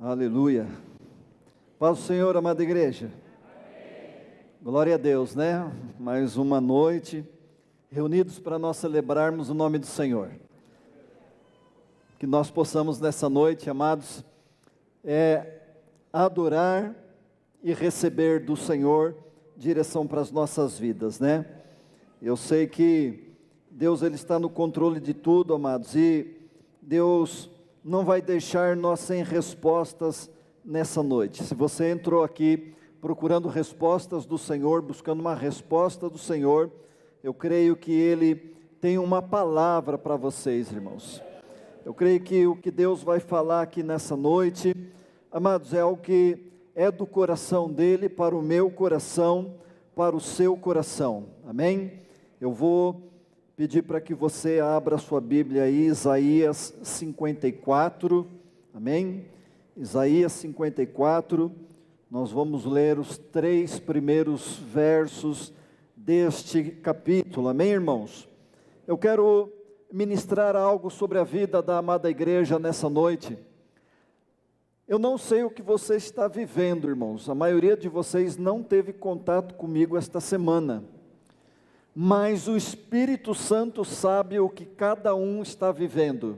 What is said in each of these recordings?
Aleluia. Paz do Senhor, amada igreja. Amém. Glória a Deus, né? Mais uma noite, reunidos para nós celebrarmos o nome do Senhor. Que nós possamos nessa noite, amados, adorar e receber do Senhor direção para as nossas vidas, né? Eu sei que Deus ele está no controle de tudo, amados, e Deus não vai deixar nós sem respostas nessa noite. Se você entrou aqui procurando respostas do Senhor, buscando uma resposta do Senhor, eu creio que Ele tem uma palavra para vocês, irmãos. Eu creio que o que Deus vai falar aqui nessa noite, amados, é algo que é do coração dEle para o meu coração, para o seu coração, amém? Eu vou pedir para que você abra sua Bíblia aí, Isaías 54, amém? Isaías 54, nós vamos ler os 3 primeiros versos deste capítulo, amém, irmãos? Eu quero ministrar algo sobre a vida da amada igreja nessa noite. Eu não sei o que você está vivendo, irmãos, a maioria de vocês não teve contato comigo esta semana, mas o Espírito Santo sabe o que cada um está vivendo.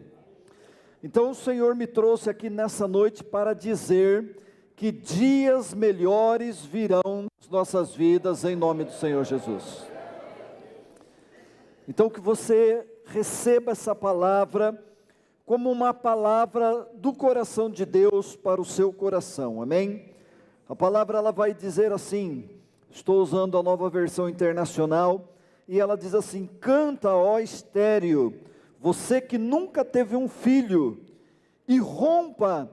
Então o Senhor me trouxe aqui nessa noite para dizer que dias melhores virão nas nossas vidas em nome do Senhor Jesus. Então que você receba essa palavra como uma palavra do coração de Deus para o seu coração, amém? A palavra ela vai dizer assim, estou usando a Nova Versão Internacional, e ela diz assim: canta, ó estéreo, você que nunca teve um filho, e rompa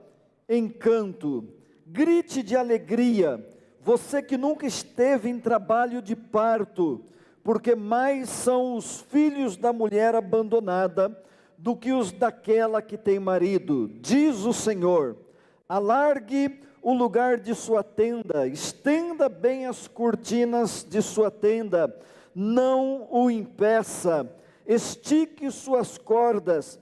em canto, grite de alegria, você que nunca esteve em trabalho de parto, porque mais são os filhos da mulher abandonada, do que os daquela que tem marido, diz o Senhor. Alargue o lugar de sua tenda, estenda bem as cortinas de sua tenda, não o impeça, estique suas cordas,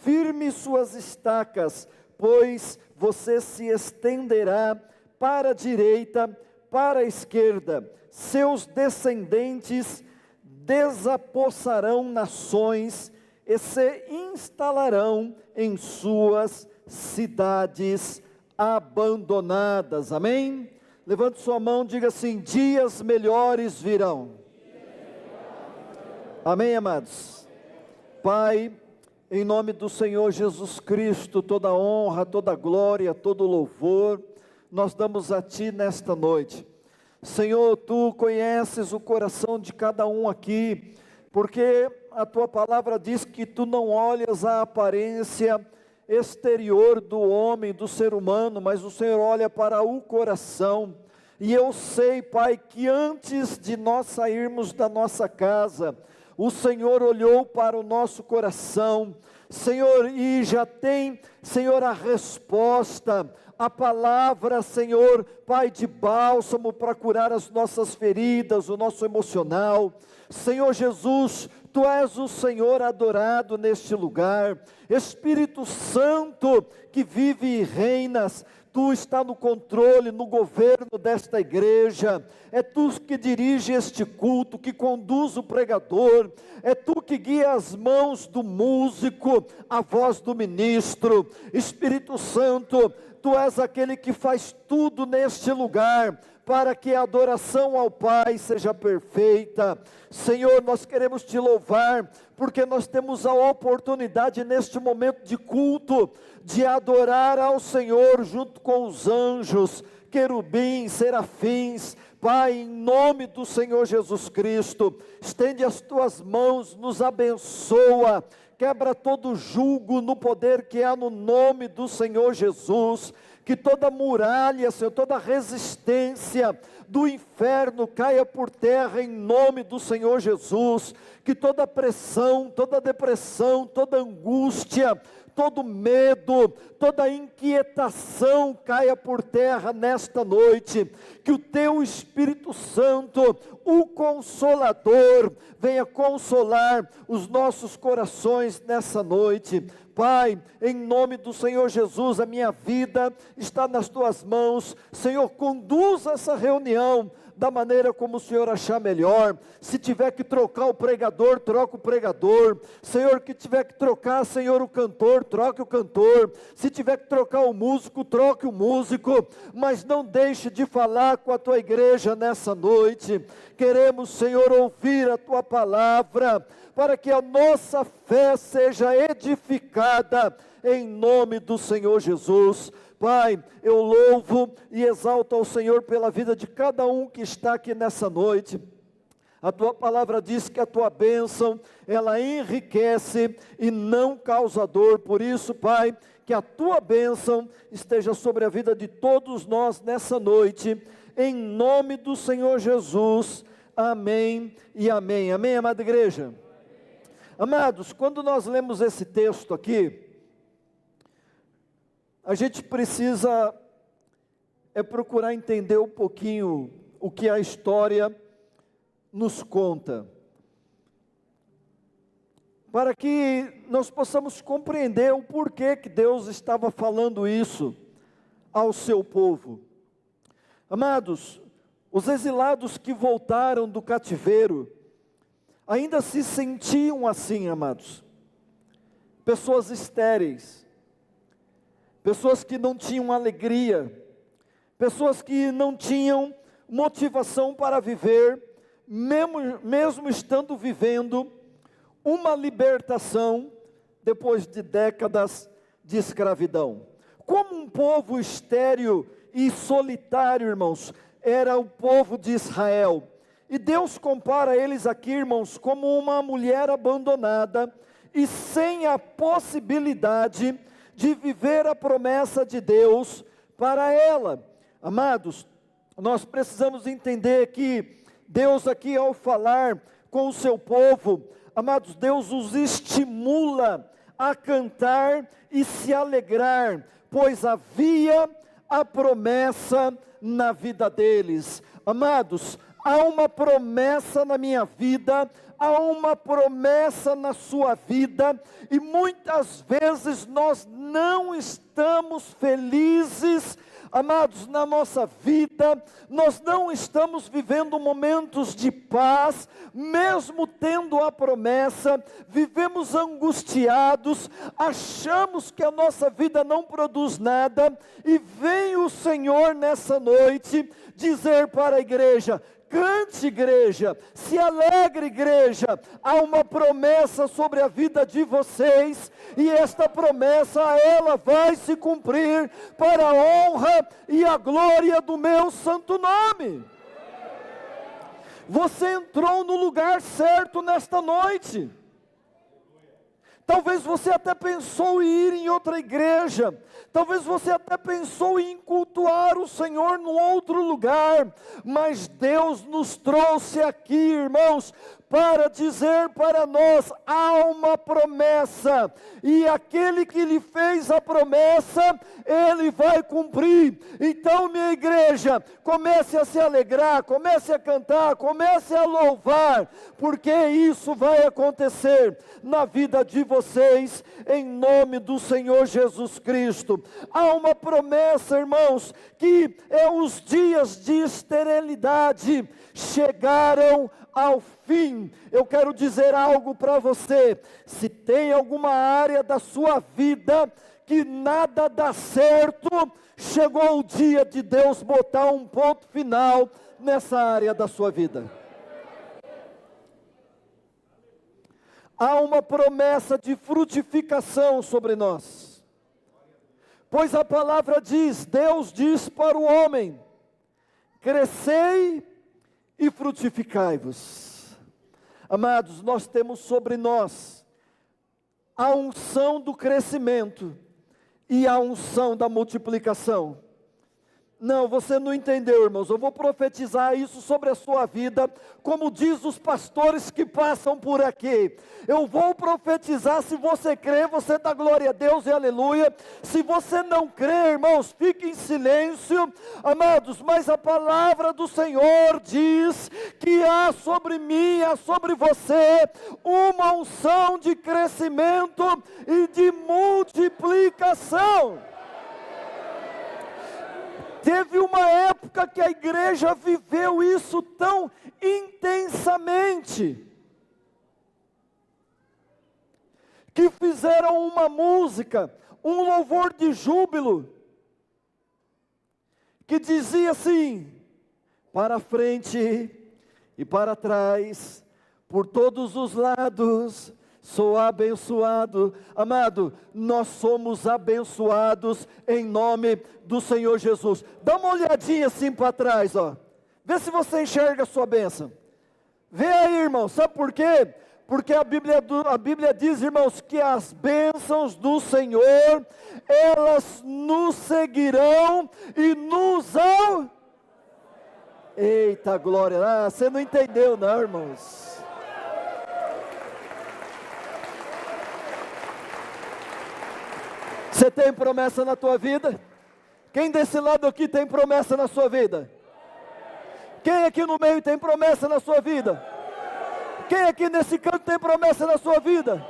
firme suas estacas, pois você se estenderá para a direita, para a esquerda, seus descendentes desapossarão nações e se instalarão em suas cidades abandonadas, amém? Levante sua mão, diga assim: dias melhores virão. Amém, amados? Pai, em nome do Senhor Jesus Cristo, toda honra, toda glória, todo louvor, nós damos a Ti nesta noite. Senhor, Tu conheces o coração de cada um aqui, porque a Tua palavra diz que Tu não olhas a aparência exterior do homem, do ser humano, mas o Senhor olha para o coração. E eu sei, Pai, que antes de nós sairmos da nossa casa, o Senhor olhou para o nosso coração, Senhor, e já tem, Senhor, a resposta, a palavra, Senhor, Pai, de bálsamo para curar as nossas feridas, o nosso emocional. Senhor Jesus, Tu és o Senhor adorado neste lugar, Espírito Santo que vive e reinas, Tu está no controle, no governo desta igreja, é Tu que dirige este culto, que conduz o pregador, é Tu que guia as mãos do músico, a voz do ministro. Espírito Santo, Tu és aquele que faz tudo neste lugar, para que a adoração ao Pai seja perfeita. Senhor, nós queremos Te louvar, porque nós temos a oportunidade neste momento de culto, de adorar ao Senhor junto com os anjos, querubins, serafins. Pai, em nome do Senhor Jesus Cristo, estende as Tuas mãos, nos abençoa, quebra todo jugo no poder que há no nome do Senhor Jesus, que toda muralha, Senhor, toda resistência do inferno caia por terra em nome do Senhor Jesus, que toda pressão, toda depressão, toda angústia, todo medo, toda inquietação caia por terra nesta noite, que o teu Espírito Santo, o Consolador, venha consolar os nossos corações nessa noite. Pai, em nome do Senhor Jesus, a minha vida está nas tuas mãos. Senhor, conduza essa reunião da maneira como o Senhor achar melhor. Se tiver que trocar o pregador, troca o pregador. Senhor, que tiver que trocar, Senhor, o cantor, troque o cantor. Se tiver que trocar o músico, troque o músico. Mas não deixe de falar com a tua igreja nessa noite. Queremos, Senhor, ouvir a tua palavra, para que a nossa fé seja edificada, em nome do Senhor Jesus. Pai, eu louvo e exalto ao Senhor pela vida de cada um que está aqui nessa noite. A tua palavra diz que a tua bênção, ela enriquece e não causa dor. Por isso, Pai, que a tua bênção esteja sobre a vida de todos nós nessa noite, em nome do Senhor Jesus. Amém e amém. Amém, amada igreja? Amados, quando nós lemos esse texto aqui, a gente precisa procurar entender um pouquinho o que a história nos conta, para que nós possamos compreender o porquê que Deus estava falando isso ao seu povo. Amados, os exilados que voltaram do cativeiro ainda se sentiam assim, amados, pessoas estéreis, pessoas que não tinham alegria, pessoas que não tinham motivação para viver, mesmo estando vivendo uma libertação depois de décadas de escravidão. Como um povo estéril e solitário, irmãos, era o povo de Israel. E Deus compara eles aqui, irmãos, como uma mulher abandonada e sem a possibilidade de viver a promessa de Deus para ela. Amados, nós precisamos entender que Deus aqui, ao falar com o seu povo, amados, Deus os estimula a cantar e se alegrar, pois havia a promessa na vida deles. Amados, há uma promessa na minha vida, há uma promessa na sua vida, e muitas vezes nós não estamos felizes, amados, na nossa vida, nós não estamos vivendo momentos de paz, mesmo tendo a promessa, vivemos angustiados, achamos que a nossa vida não produz nada, e vem o Senhor nessa noite dizer para a igreja: cante, igreja, se alegre, igreja, há uma promessa sobre a vida de vocês, e esta promessa, ela vai se cumprir para a honra e a glória do meu santo nome. Você entrou no lugar certo nesta noite. Talvez você até pensou em ir em outra igreja, talvez você até pensou em cultuar o Senhor num outro lugar, mas Deus nos trouxe aqui, irmãos, para dizer para nós: há uma promessa, e aquele que lhe fez a promessa, ele vai cumprir. Então, minha igreja, comece a se alegrar, comece a cantar, comece a louvar, porque isso vai acontecer na vida de vocês, em nome do Senhor Jesus Cristo. Há uma promessa, irmãos, que os dias de esterilidade chegaram ao fim. Eu quero dizer algo para você: se tem alguma área da sua vida que nada dá certo, chegou o dia de Deus botar um ponto final nessa área da sua vida. Há uma promessa de frutificação sobre nós, pois a palavra diz, Deus diz para o homem: crescei e frutificai-vos. Amados, nós temos sobre nós a unção do crescimento e a unção da multiplicação. Não, você não entendeu, irmãos. Eu vou profetizar isso sobre a sua vida, como diz os pastores que passam por aqui. Eu vou profetizar, se você crê, você dá glória a Deus e aleluia. Se você não crê, irmãos, fique em silêncio, amados, mas a palavra do Senhor diz que há sobre mim, há sobre você, uma unção de crescimento e de multiplicação. Teve uma época que a igreja viveu isso tão intensamente, que fizeram uma música, um louvor de júbilo, que dizia assim: para frente e para trás, por todos os lados, sou abençoado. Amado, nós somos abençoados em nome do Senhor Jesus. Dá uma olhadinha assim para trás, ó. Vê se você enxerga a sua bênção. Vê aí, irmão, sabe por quê? Porque a Bíblia diz, irmãos, que as bênçãos do Senhor, elas nos seguirão e nos Eita glória, você não entendeu não, irmãos. Você tem promessa na tua vida? Quem desse lado aqui tem promessa na sua vida? Quem aqui no meio tem promessa na sua vida? Quem aqui nesse canto tem promessa na sua vida?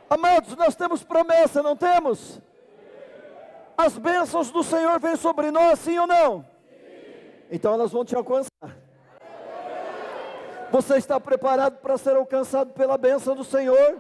Amados, nós temos promessa, não temos? As bênçãos do Senhor vêm sobre nós, sim ou não? Então elas vão te alcançar. Você está preparado para ser alcançado pela bênção do Senhor?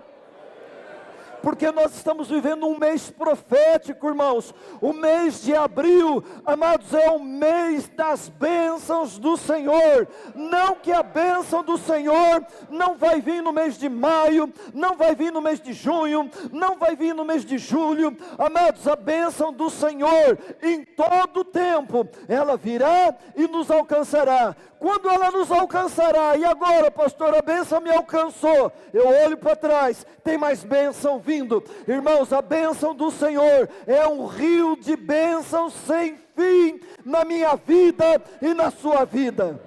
Porque nós estamos vivendo um mês profético, irmãos. O mês de abril, amados, é o mês das bênçãos do Senhor. Não que a bênção do Senhor não vai vir no mês de maio, não vai vir no mês de junho, não vai vir no mês de julho. Amados, a bênção do Senhor, em todo tempo, ela virá e nos alcançará. Quando ela nos alcançará? E agora, pastor, a bênção me alcançou. Eu olho para trás, tem mais bênção vindo. Irmãos, a bênção do Senhor é um rio de bênçãos sem fim na minha vida e na sua vida.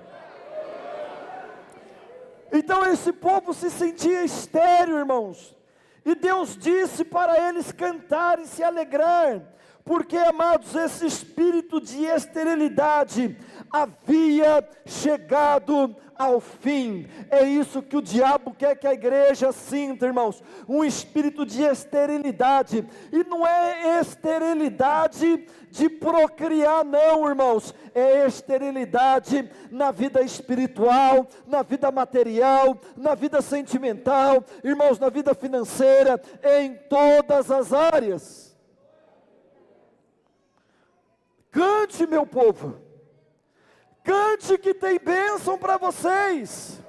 Então esse povo se sentia estéril, irmãos. E Deus disse para eles cantarem e se alegrar. Porque, amados, esse espírito de esterilidade havia chegado ao fim. É isso que o diabo quer que a igreja sinta, irmãos. Um espírito de esterilidade. E não é esterilidade de procriar, não, irmãos. É esterilidade na vida espiritual, na vida material, na vida sentimental, irmãos, na vida financeira, em todas as áreas. Cante, meu povo, cante que tem bênção para vocês.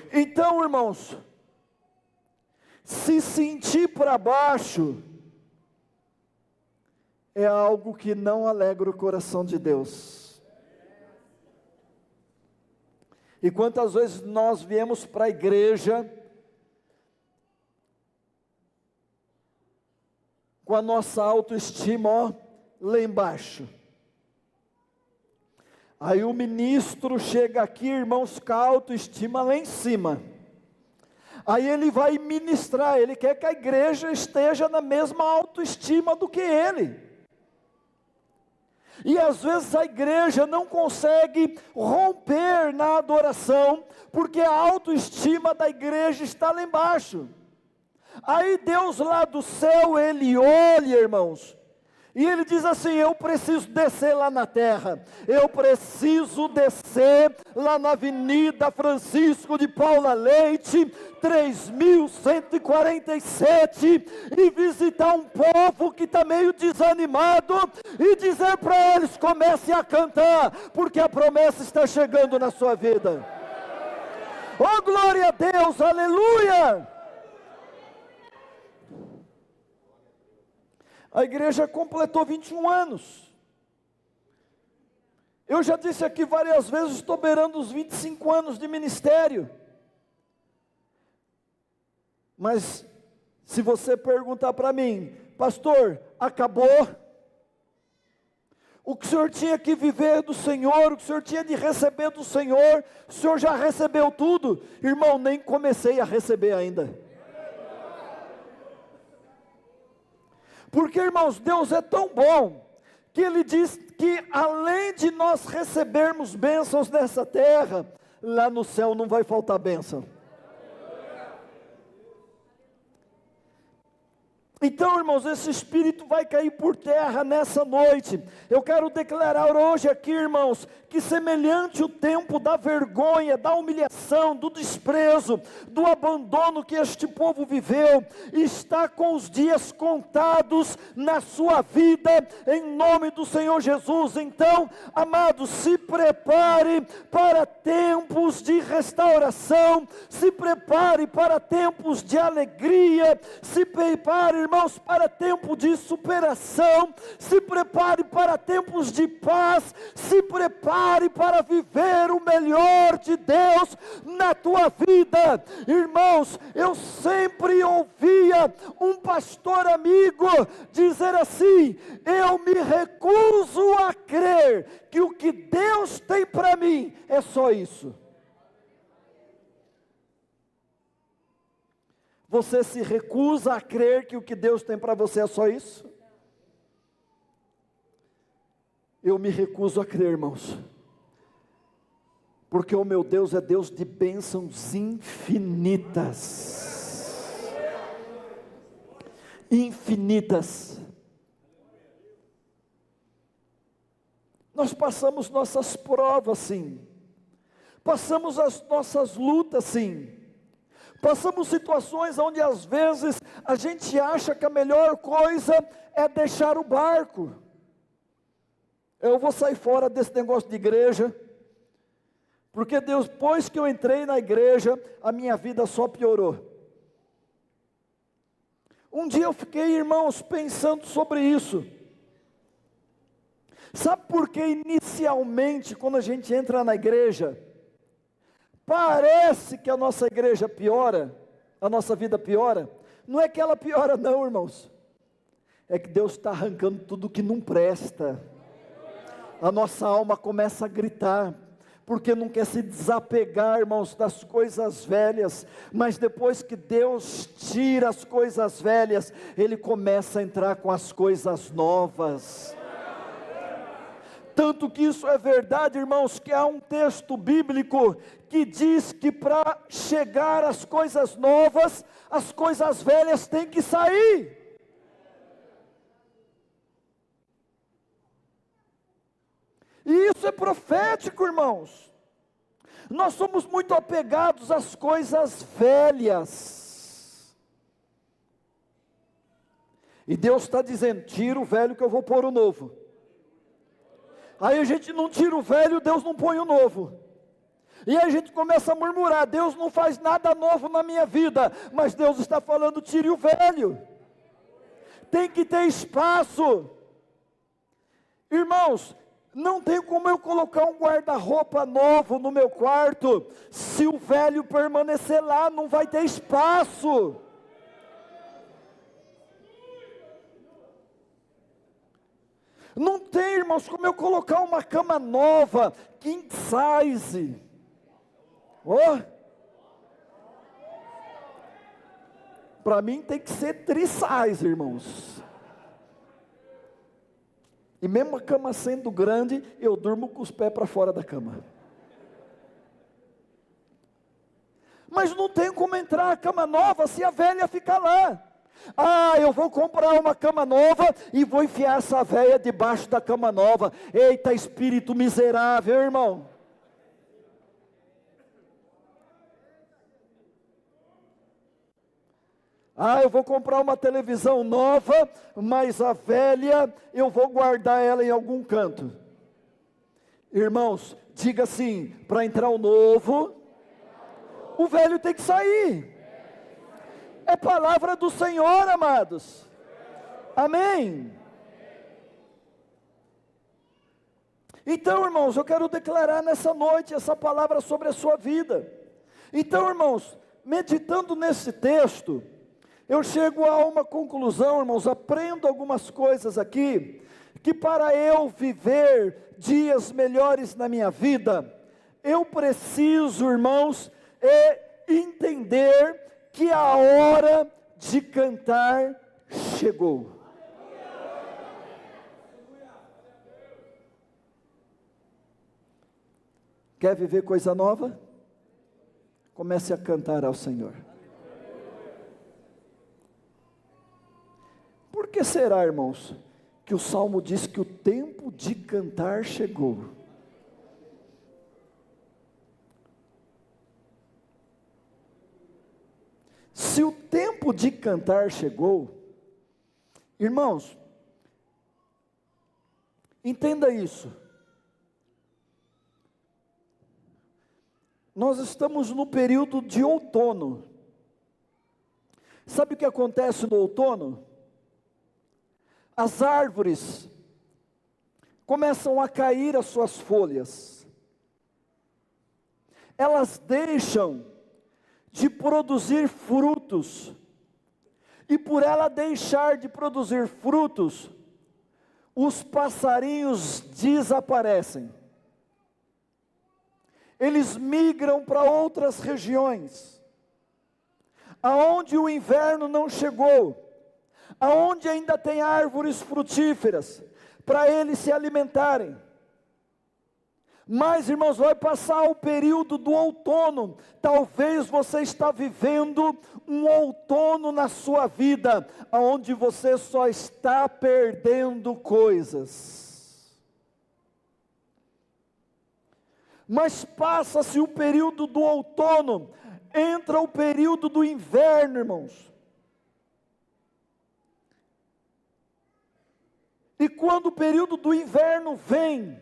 Então, irmãos, se sentir para baixo é algo que não alegra o coração de Deus. E quantas vezes nós viemos para a igreja com a nossa autoestima, ó, lá embaixo. Aí o ministro chega aqui, irmãos, com a autoestima lá em cima. Aí ele vai ministrar, ele quer que a igreja esteja na mesma autoestima do que ele. E às vezes a igreja não consegue romper na adoração, porque a autoestima da igreja está lá embaixo. Aí Deus lá do céu, Ele olha, irmãos, e Ele diz assim: eu preciso descer lá na terra, eu preciso descer lá na Avenida Francisco de Paula Leite, 3147, e visitar um povo que está meio desanimado, e dizer para eles: comece a cantar, porque a promessa está chegando na sua vida. Oh, glória a Deus, aleluia! A igreja completou 21 anos. Eu já disse aqui várias vezes, estou beirando os 25 anos de ministério. Mas Se você perguntar para mim, pastor, acabou? O que o senhor tinha que viver do Senhor, o que o senhor tinha de receber do Senhor, o senhor já recebeu tudo? Irmão, nem comecei a receber ainda. Porque, irmãos, Deus é tão bom, que Ele diz que além de nós recebermos bênçãos nessa terra, lá no céu não vai faltar bênção. Então, irmãos, esse espírito vai cair por terra nessa noite. Eu quero declarar hoje aqui, irmãos, que semelhante o tempo da vergonha, da humilhação, do desprezo, do abandono que este povo viveu, está com os dias contados na sua vida, em nome do Senhor Jesus. Então, amados, se prepare para tempos de restauração, se prepare para tempos de alegria, se prepare, irmãos, para tempo de superação, se prepare para tempos de paz, se prepare para viver o melhor de Deus na tua vida. Irmãos, eu sempre ouvia um pastor amigo dizer assim: eu me recuso a crer que o que Deus tem para mim é só isso. Você se recusa a crer que o que Deus tem para você é só isso? Eu me recuso a crer, irmãos, porque o meu Deus é Deus de bênçãos infinitas. Infinitas. Nós passamos nossas provas, sim. Passamos as nossas lutas, sim. Passamos situações onde às vezes a gente acha que a melhor coisa é deixar o barco. Eu vou sair fora desse negócio de igreja, porque depois que eu entrei na igreja, a minha vida só piorou. Um dia eu fiquei, irmãos, pensando sobre isso. Sabe por que inicialmente, quando a gente entra na igreja, parece que a nossa igreja piora, a nossa vida piora? Não é que ela piora não, irmãos. É que Deus está arrancando tudo que não presta. A nossa alma começa a gritar, porque não quer se desapegar, irmãos, das coisas velhas. Mas depois que Deus tira as coisas velhas, Ele começa a entrar com as coisas novas. Tanto que isso é verdade, irmãos, que há um texto bíblico que diz que para chegar às coisas novas, as coisas velhas têm que sair. E isso é profético, irmãos. Nós somos muito apegados às coisas velhas. E Deus está dizendo: tira o velho que eu vou pôr o novo. Aí a gente não tira o velho, Deus não põe o novo. E aí a gente começa a murmurar: Deus não faz nada novo na minha vida. Mas Deus está falando: tire o velho. Tem que ter espaço. Irmãos, não tem como eu colocar um guarda-roupa novo no meu quarto, se o velho permanecer lá, não vai ter espaço. Não tem, irmãos, como eu colocar uma cama nova, king size. Oh. Para mim tem que ser tri-size, irmãos. E mesmo a cama sendo grande, eu durmo com os pés para fora da cama. Mas não tem como entrar a cama nova se a velha ficar lá. Ah, eu vou comprar uma cama nova e vou enfiar essa velha debaixo da cama nova. Eita, espírito miserável, irmão. Ah, eu vou comprar uma televisão nova, mas a velha, eu vou guardar ela em algum canto. Irmãos, diga assim: para entrar o novo, o velho tem que sair. É palavra do Senhor, amados. Amém. Então, irmãos, eu quero declarar nessa noite essa palavra sobre a sua vida. Então, irmãos, meditando nesse texto, Eu chego a uma conclusão, irmãos, aprendo algumas coisas aqui, que para eu viver dias melhores na minha vida, eu preciso, irmãos, entender que a hora de cantar chegou. Quer viver coisa nova? Comece a cantar ao Senhor. Por que será, irmãos, que o Salmo diz que o tempo de cantar chegou? Se o tempo de cantar chegou, irmãos, entenda isso. Nós estamos no período de outono. Sabe o que acontece no outono? As árvores começam a cair as suas folhas. Elas deixam de produzir frutos. E por ela deixar de produzir frutos, os passarinhos desaparecem. Eles migram para outras regiões, aonde o inverno não chegou, aonde ainda tem árvores frutíferas, para eles se alimentarem. Mas, irmãos, vai passar o período do outono. Talvez você está vivendo um outono na sua vida, aonde você só está perdendo coisas. Mas passa-se o período do outono, entra o período do inverno, irmãos. E quando o período do inverno vem,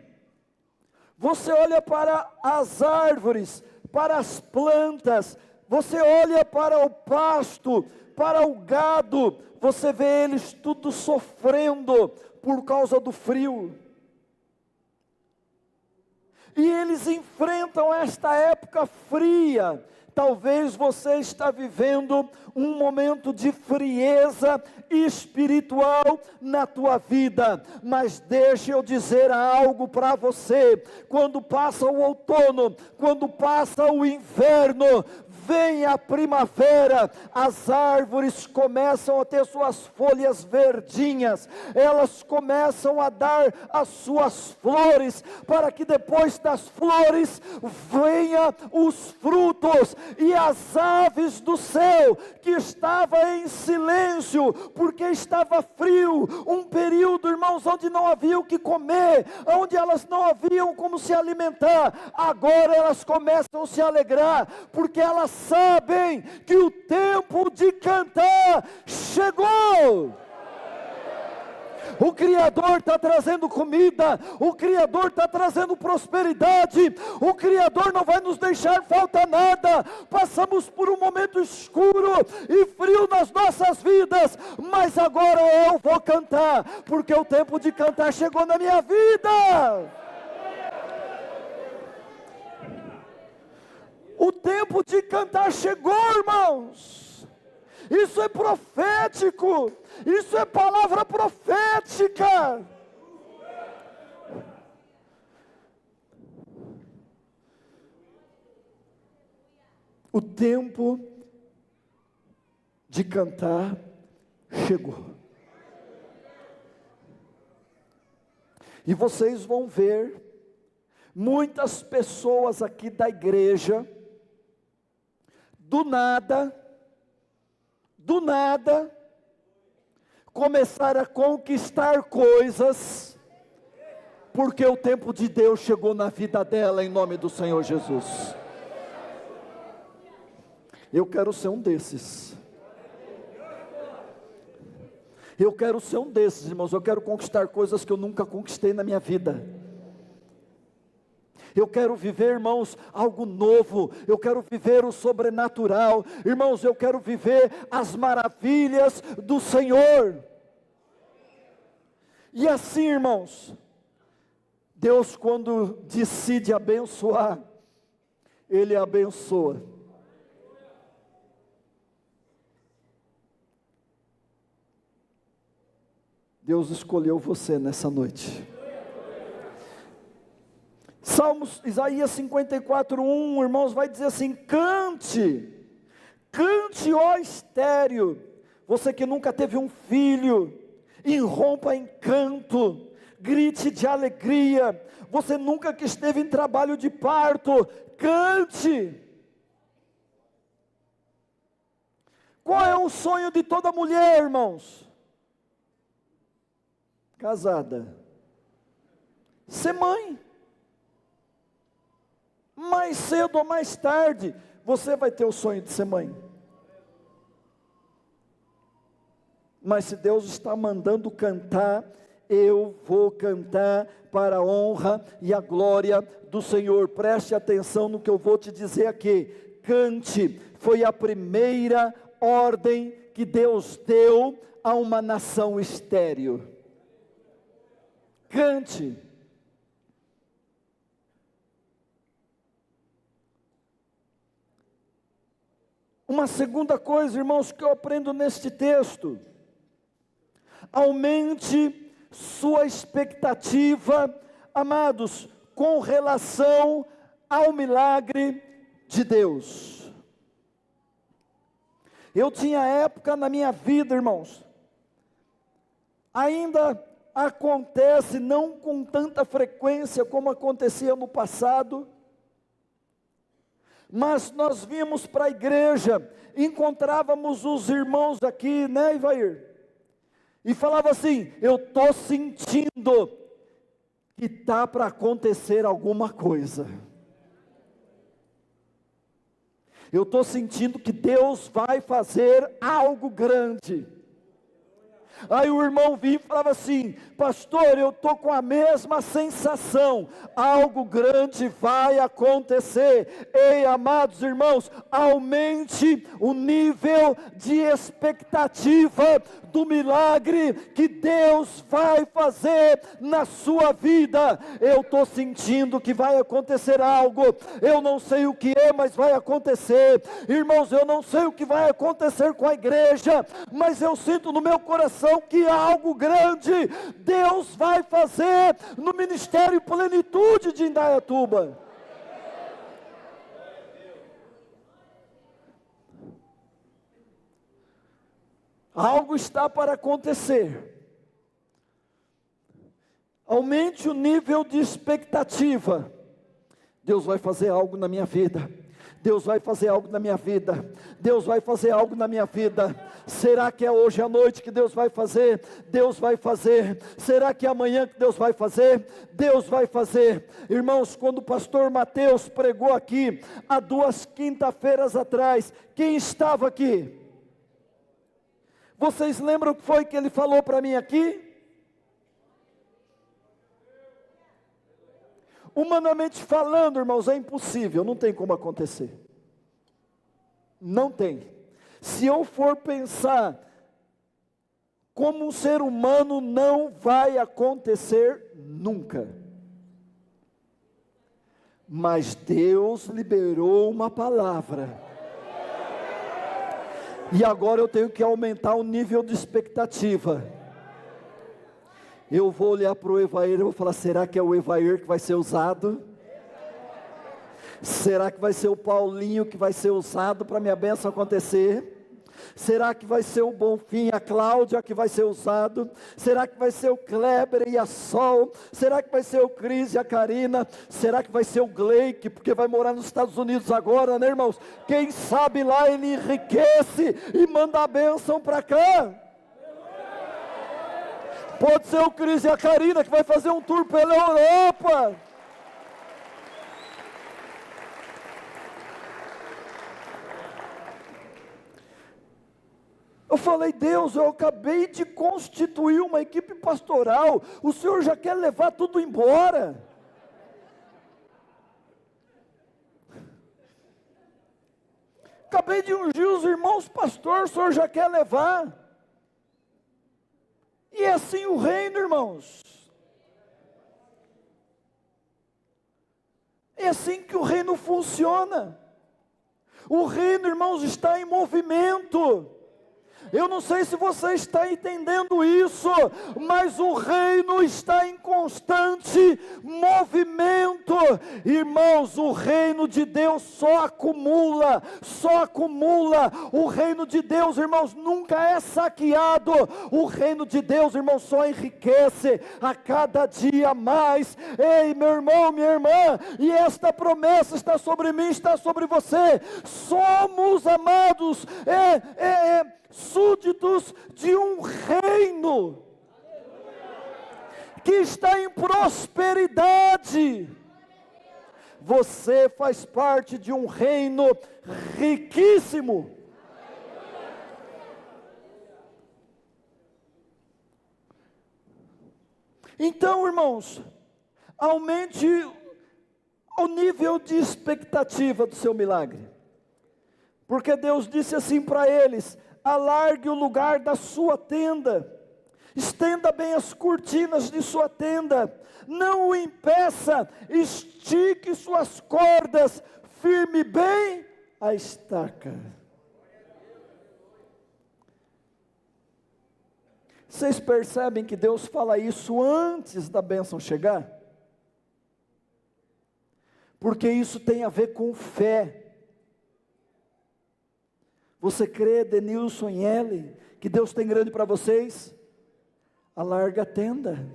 você olha para as árvores, para as plantas, você olha para o pasto, para o gado, você vê eles tudo sofrendo por causa do frio. E eles enfrentam esta época fria. Talvez você está vivendo um momento de frieza espiritual na tua vida, mas deixa eu dizer algo para você: quando passa o outono, quando passa o inverno, vem a primavera, as árvores começam a ter suas folhas verdinhas, elas começam a dar as suas flores, para que depois das flores venha os frutos, e as aves do céu, que estava em silêncio, porque estava frio, um período, irmãos, onde não havia o que comer, onde elas não haviam como se alimentar, agora elas começam a se alegrar, porque elas sabem que o tempo de cantar chegou. O Criador está trazendo comida, o Criador está trazendo prosperidade, o Criador não vai nos deixar faltar nada. Passamos por um momento escuro e frio nas nossas vidas, mas agora eu vou cantar, porque o tempo de cantar chegou na minha vida. O tempo de cantar chegou, irmãos. Isso é profético, isso é palavra profética. O tempo de cantar chegou. E vocês vão ver muitas pessoas aqui da igreja, do nada, começar a conquistar coisas, porque o tempo de Deus chegou na vida dela, em nome do Senhor Jesus. Eu quero ser um desses. Eu quero ser um desses, irmãos. Eu quero conquistar coisas que eu nunca conquistei na minha vida. Eu quero viver, irmãos, algo novo. Eu quero viver o sobrenatural. Irmãos, eu quero viver as maravilhas do Senhor. E assim, irmãos, Deus, quando decide abençoar, Ele abençoa. Deus escolheu você nessa noite. Isaías 54:1, irmãos, vai dizer assim: cante, cante, ó estéreo, você que nunca teve um filho, irrompa em canto, grite de alegria, você nunca que esteve em trabalho de parto, cante. Qual é o sonho de toda mulher, irmãos? Casada. Ser mãe. Mais cedo ou mais tarde, você vai ter o sonho de ser mãe. Mas se Deus está mandando cantar, eu vou cantar para a honra e a glória do Senhor. Preste atenção no que eu vou te dizer aqui. Cante, foi a primeira ordem que Deus deu a uma nação estéril. Cante. Uma segunda coisa, irmãos, que eu aprendo neste texto: aumente sua expectativa, amados, com relação ao milagre de Deus. Eu tinha época na minha vida, irmãos, ainda acontece, não com tanta frequência como acontecia no passado, mas nós vimos para a igreja, encontrávamos os irmãos aqui, né, Ivair? E falava assim: eu estou sentindo que está para acontecer alguma coisa. Eu estou sentindo que Deus vai fazer algo grande. Aí o irmão vinha e falava assim: pastor, eu estou com a mesma sensação, algo grande vai acontecer. Ei, amados irmãos, aumente o nível de expectativa do milagre que Deus vai fazer na sua vida. Eu estou sentindo que vai acontecer algo, eu não sei o que é, mas vai acontecer. Irmãos, eu não sei o que vai acontecer com a igreja, mas eu sinto no meu coração que algo grande Deus vai fazer no Ministério Plenitude de Indaiatuba. Algo está para acontecer. Aumente o nível de expectativa. Deus vai fazer algo na minha vida. Deus vai fazer algo na minha vida. Deus vai fazer algo na minha vida. Será que é hoje à noite que Deus vai fazer? Deus vai fazer. Será que é amanhã que Deus vai fazer? Deus vai fazer. Irmãos, quando o pastor Mateus pregou aqui, há 2 quinta-feiras atrás, quem estava aqui? Vocês lembram o que foi que ele falou para mim aqui? Humanamente falando, irmãos, é impossível, não tem como acontecer. Não tem. Se eu for pensar como um ser humano, não vai acontecer nunca. Mas Deus liberou uma palavra. E agora eu tenho que aumentar o nível de expectativa. Eu vou olhar para o Evair e vou falar: será que é o Evair que vai ser usado? Será que vai ser o Paulinho que vai ser usado para minha bênção acontecer? Será que vai ser o Bonfim, a Cláudia que vai ser usado? Será que vai ser o Kleber e a Sol? Será que vai ser o Cris e a Karina? Será que vai ser o Gleick, porque vai morar nos Estados Unidos agora, né, irmãos? Quem sabe lá ele enriquece e manda a bênção para cá. Pode ser o Cris e a Karina que vai fazer um tour pela Europa. Eu falei: Deus, eu acabei de constituir uma equipe pastoral, o Senhor já quer levar tudo embora? Acabei de ungir os irmãos pastor, o Senhor já quer levar? E é assim o reino, irmãos. É assim que o reino funciona. O reino, irmãos, está em movimento. Eu não sei se você está entendendo isso, mas o reino está em constante movimento. Irmãos, o reino de Deus só acumula. O reino de Deus, irmãos, nunca é saqueado. O reino de Deus, irmãos, só enriquece a cada dia mais. Ei, meu irmão, minha irmã, e esta promessa está sobre mim, está sobre você. Somos, amados, súditos de um reino que está em prosperidade. Você faz parte de um reino riquíssimo. Então, irmãos, aumente o nível de expectativa do seu milagre. Porque Deus disse assim para eles: alargue o lugar da sua tenda, estenda bem as cortinas de sua tenda, não o impeça, estique suas cordas, firme bem a estaca. Vocês percebem que Deus fala isso antes da bênção chegar? Porque isso tem a ver com fé. Você crê, Denilson e Ellen, que Deus tem grande para vocês? Alarga a tenda.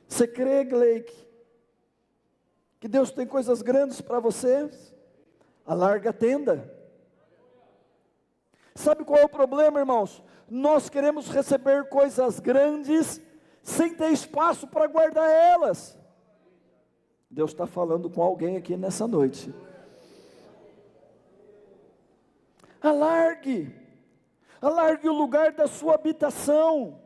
Você crê, Gleick, que Deus tem coisas grandes para vocês? Alarga a tenda. Sabe qual é o problema, irmãos? Nós queremos receber coisas grandes sem ter espaço para guardar elas. Deus está falando com alguém aqui nessa noite. Alargue o lugar da sua habitação.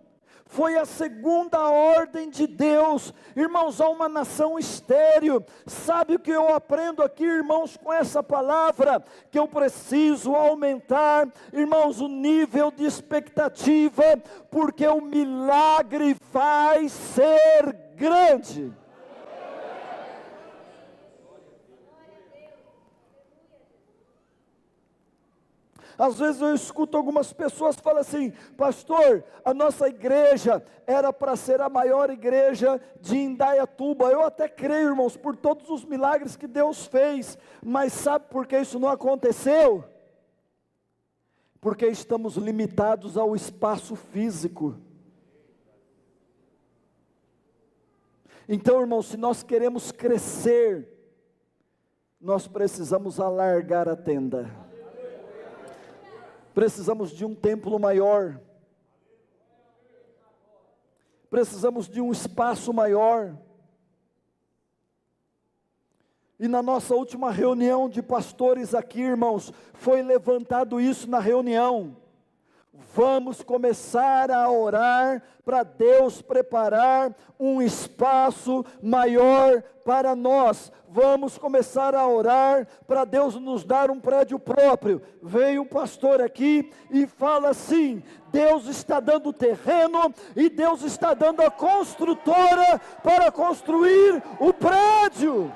Foi a segunda ordem de Deus. Irmãos, há uma nação estéril. Sabe o que eu aprendo aqui, irmãos, com essa palavra? Que eu preciso aumentar, irmãos, o nível de expectativa, porque o milagre vai ser grande. Às vezes eu escuto algumas pessoas falar assim: pastor, a nossa igreja era para ser a maior igreja de Indaiatuba. Eu até creio, irmãos, por todos os milagres que Deus fez, mas sabe por que isso não aconteceu? Porque estamos limitados ao espaço físico. Então, irmãos, se nós queremos crescer, nós precisamos alargar a tenda. Precisamos de um templo maior. Precisamos de um espaço maior. E na nossa última reunião de pastores aqui, irmãos, foi levantado isso na reunião. Vamos começar a orar para Deus preparar um espaço maior para nós. Vamos começar a orar para Deus nos dar um prédio próprio. Veio um pastor aqui e fala assim: Deus está dando terreno e Deus está dando a construtora para construir o prédio.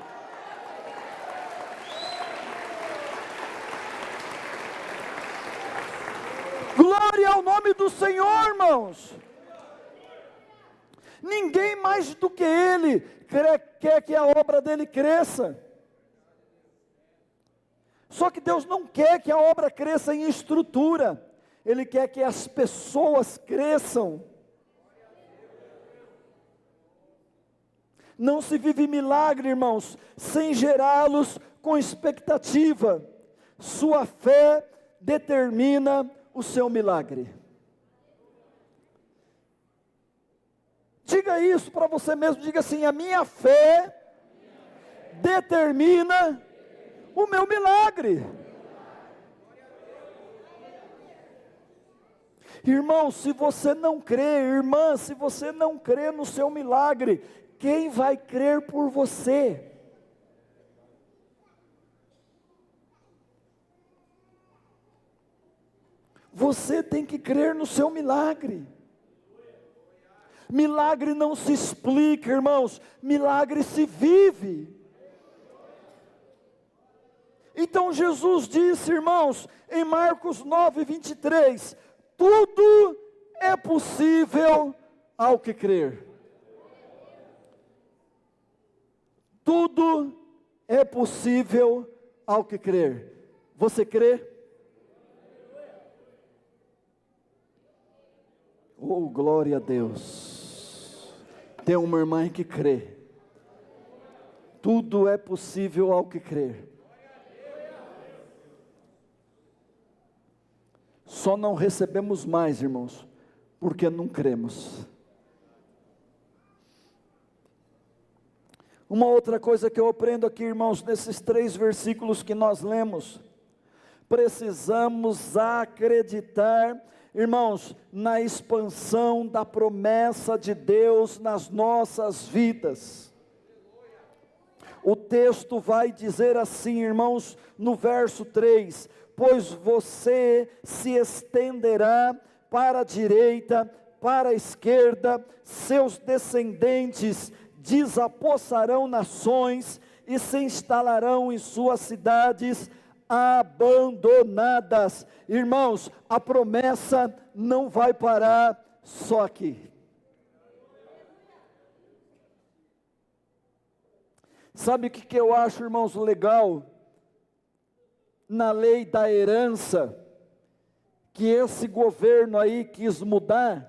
Glória ao nome do Senhor, irmãos. Ninguém mais do que Ele quer que a obra dele cresça. Só que Deus não quer que a obra cresça em estrutura. Ele quer que as pessoas cresçam. Não se vive milagre, irmãos, sem gerá-los com expectativa. Sua fé determina o seu milagre. Diga isso para você mesmo, diga assim: a minha fé determina o meu milagre. Irmão, se você não crê, irmã, se você não crê no seu milagre, quem vai crer por você? Você tem que crer no seu milagre. Milagre não se explica, irmãos, milagre se vive. Então Jesus disse, irmãos, em Marcos 9:23, tudo é possível ao que crer. Tudo é possível ao que crer. Você crê? Oh, glória a Deus. Tem uma irmã que crê. Tudo é possível ao que crer. Só não recebemos mais, irmãos, porque não cremos. Uma outra coisa que eu aprendo aqui, irmãos, nesses 3 versículos que nós lemos, precisamos acreditar, irmãos, na expansão da promessa de Deus nas nossas vidas. O texto vai dizer assim, irmãos, no verso 3, pois você se estenderá para a direita, para a esquerda, seus descendentes desapossarão nações e se instalarão em suas cidades abandonadas. Irmãos, a promessa não vai parar só aqui. Sabe o que eu acho, irmãos, legal? Na lei da herança, que esse governo aí quis mudar,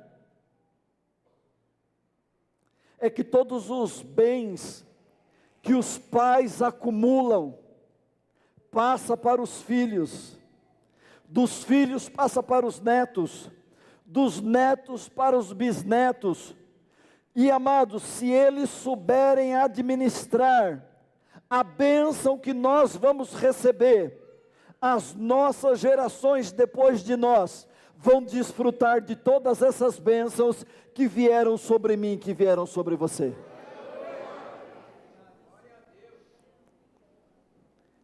é que todos os bens que os pais acumulam, passa para os filhos, dos filhos passa para os netos, dos netos para os bisnetos. E amados, se eles souberem administrar a bênção que nós vamos receber, as nossas gerações depois de nós vão desfrutar de todas essas bênçãos que vieram sobre mim, que vieram sobre você.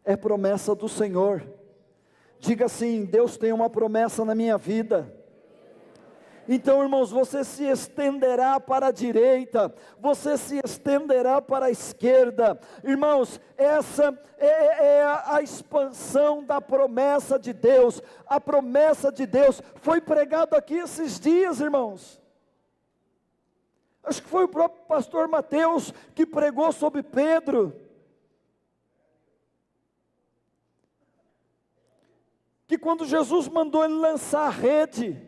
É promessa do Senhor. Diga assim: Deus tem uma promessa na minha vida. Então, irmãos, você se estenderá para a direita, você se estenderá para a esquerda. Irmãos, essa é a expansão da promessa de Deus. A promessa de Deus foi pregada aqui esses dias, irmãos. Acho que foi o próprio pastor Mateus que pregou sobre Pedro. Que quando Jesus mandou ele lançar a rede,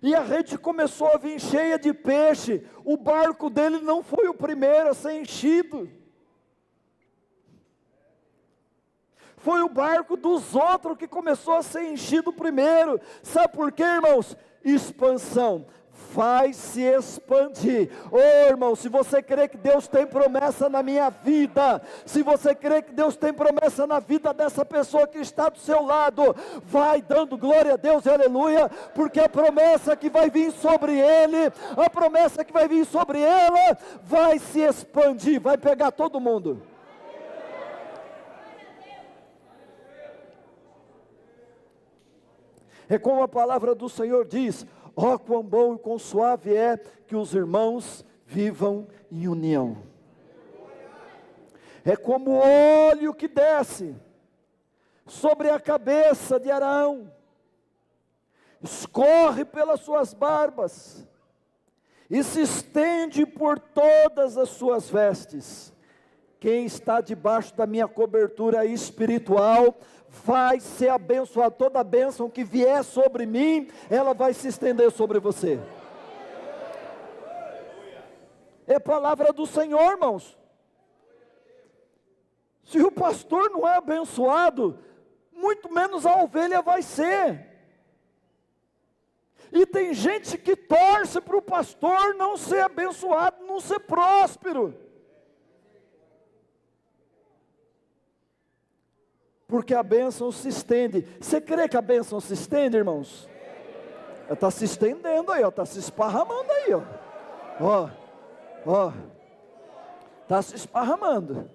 e a rede começou a vir cheia de peixe, o barco dele não foi o primeiro a ser enchido. Foi o barco dos outros que começou a ser enchido primeiro. Sabe por quê, irmãos? Expansão. Vai se expandir. Oh, irmão, se você crê que Deus tem promessa na minha vida, se você crê que Deus tem promessa na vida dessa pessoa que está do seu lado, vai dando glória a Deus e aleluia, porque a promessa que vai vir sobre ele, a promessa que vai vir sobre ela, vai se expandir, vai pegar todo mundo. É como a palavra do Senhor diz: ó, quão bom e quão suave é que os irmãos vivam em união. É como o óleo que desce sobre a cabeça de Arão, escorre pelas suas barbas, e se estende por todas as suas vestes. Quem está debaixo da minha cobertura espiritual vai ser abençoado. Toda a bênção que vier sobre mim, ela vai se estender sobre você. É palavra do Senhor, irmãos. Se o pastor não é abençoado, muito menos a ovelha vai ser. E tem gente que torce para o pastor não ser abençoado, não ser próspero. Porque a bênção se estende. Você crê que a bênção se estende, irmãos? Está se estendendo aí, está se esparramando aí, está se esparramando.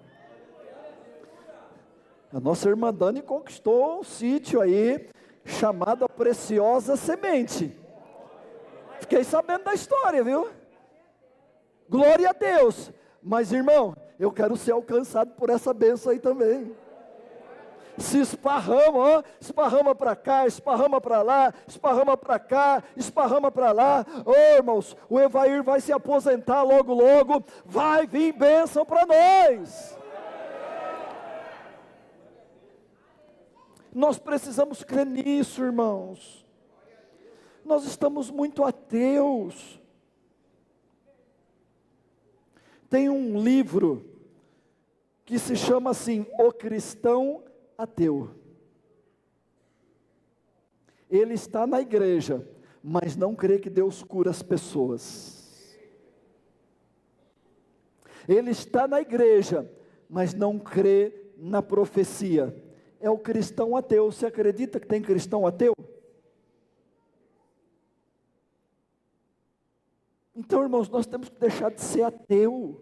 A nossa irmã Dani conquistou um sítio aí, chamado a Preciosa Semente. Fiquei sabendo da história, viu? Glória a Deus. Mas, irmão, eu quero ser alcançado por essa bênção aí também. se esparrama, ó, esparrama para cá, esparrama para lá, esparrama para cá, esparrama para lá. Ô irmãos, o Evair vai se aposentar logo, logo, vai vir bênção para nós. Nós precisamos crer nisso, irmãos. Nós estamos muito ateus. Tem um livro que se chama assim, O Cristão Ateu. Ele está na igreja, mas não crê que Deus cura as pessoas. Ele está na igreja, mas não crê na profecia. É o cristão ateu. Você acredita que tem cristão ateu? Então, irmãos, nós temos que deixar de ser ateu.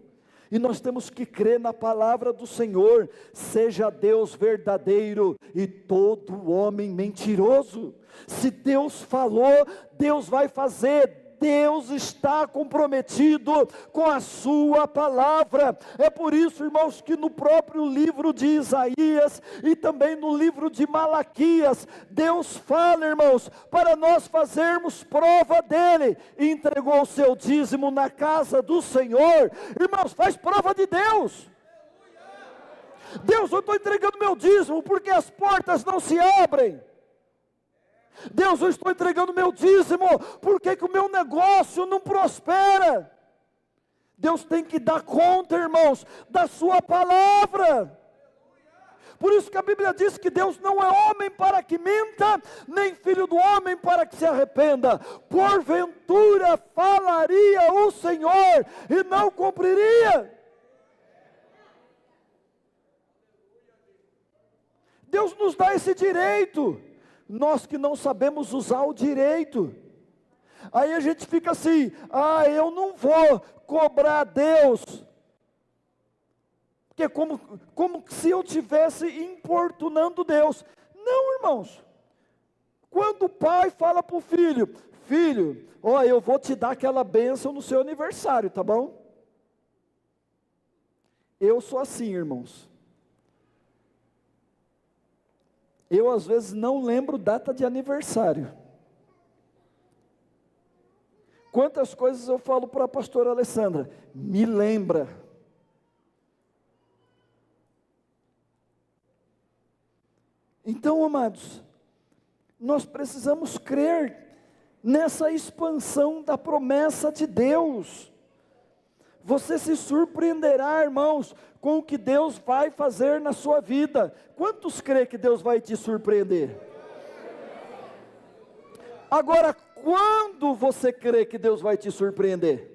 E nós temos que crer na palavra do Senhor. Seja Deus verdadeiro e todo homem mentiroso. Se Deus falou, Deus vai fazer. Deus está comprometido com a sua palavra. É por isso, irmãos, que no próprio livro de Isaías e também no livro de Malaquias, Deus fala, irmãos, para nós fazermos prova dele. Entregou o seu dízimo na casa do Senhor. Irmãos, faz prova de Deus. Deus, eu estou entregando meu dízimo porque as portas não se abrem. Deus, eu estou entregando meu dízimo, por que o meu negócio não prospera? Deus tem que dar conta, irmãos, da sua palavra. Por isso que a Bíblia diz que Deus não é homem para que minta, nem filho do homem para que se arrependa. Porventura falaria o Senhor e não cumpriria? Deus nos dá esse direito. Nós que não sabemos usar o direito, aí a gente fica assim, eu não vou cobrar a Deus, porque como se eu estivesse importunando Deus. Não, irmãos, quando o pai fala para o filho, filho, eu vou te dar aquela bênção no seu aniversário, tá bom? Eu sou assim, irmãos. Eu às vezes não lembro data de aniversário. Quantas coisas eu falo para a pastora Alessandra, me lembra. Então, amados, nós precisamos crer nessa expansão da promessa de Deus. Você se surpreenderá, irmãos, com o que Deus vai fazer na sua vida. Quantos crê que Deus vai te surpreender? Agora, quando você crê que Deus vai te surpreender?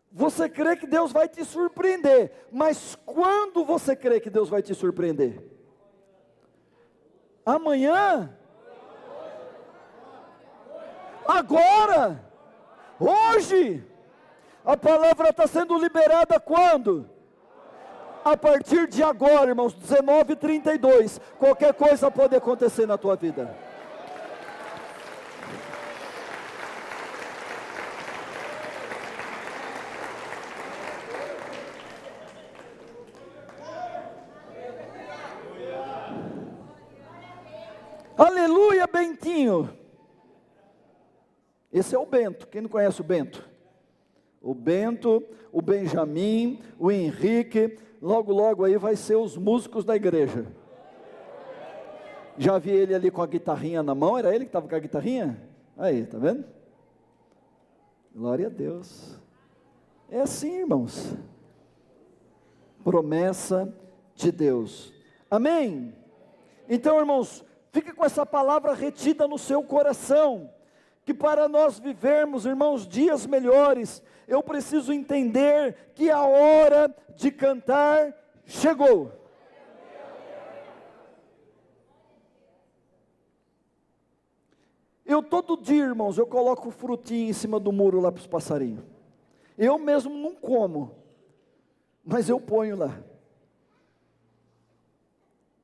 Você crê que Deus vai te surpreender, mas quando você crê que Deus vai te surpreender? Amanhã? Agora? Hoje? A palavra está sendo liberada quando? A partir de agora, irmãos, 19h32, qualquer coisa pode acontecer na tua vida. Aleluia, Bentinho. Esse é o Bento. Quem não conhece o Bento? O Bento, o Benjamin, o Henrique, logo aí vai ser os músicos da igreja. Já vi ele ali com a guitarrinha na mão, era ele que estava com a guitarrinha? Aí, tá vendo? Glória a Deus. É assim, irmãos. Promessa de Deus. Amém? Então, irmãos, fique com essa palavra retida no seu coração, que para nós vivermos, irmãos, dias melhores, eu preciso entender que a hora de cantar chegou. Eu todo dia, irmãos, eu coloco frutinha em cima do muro lá para os passarinhos. Eu mesmo não como, mas eu ponho lá.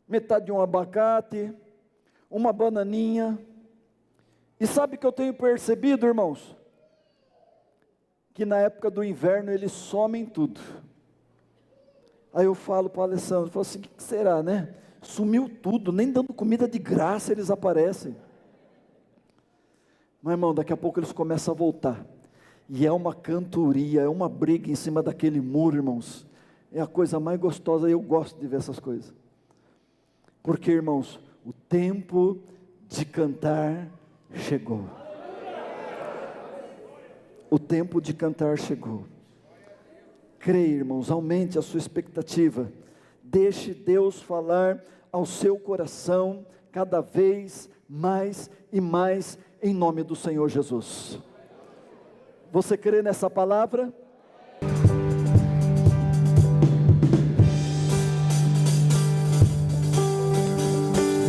Metade de um abacate, uma bananinha. E sabe o que eu tenho percebido, irmãos? Que na época do inverno eles somem tudo. Aí eu falo para o Alessandro, falo assim, o que será, né? Sumiu tudo, nem dando comida de graça eles aparecem. Mas irmão, daqui a pouco eles começam a voltar. E é uma cantoria, é uma briga em cima daquele muro, irmãos. É a coisa mais gostosa, eu gosto de ver essas coisas. Porque, irmãos, o tempo de cantar chegou. O tempo de cantar chegou. Creia, irmãos, aumente a sua expectativa. Deixe Deus falar ao seu coração cada vez mais e mais, em nome do Senhor Jesus. Você crê nessa palavra?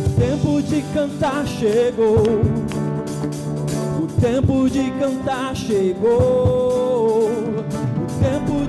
O tempo de cantar chegou. O tempo de cantar chegou. O tempo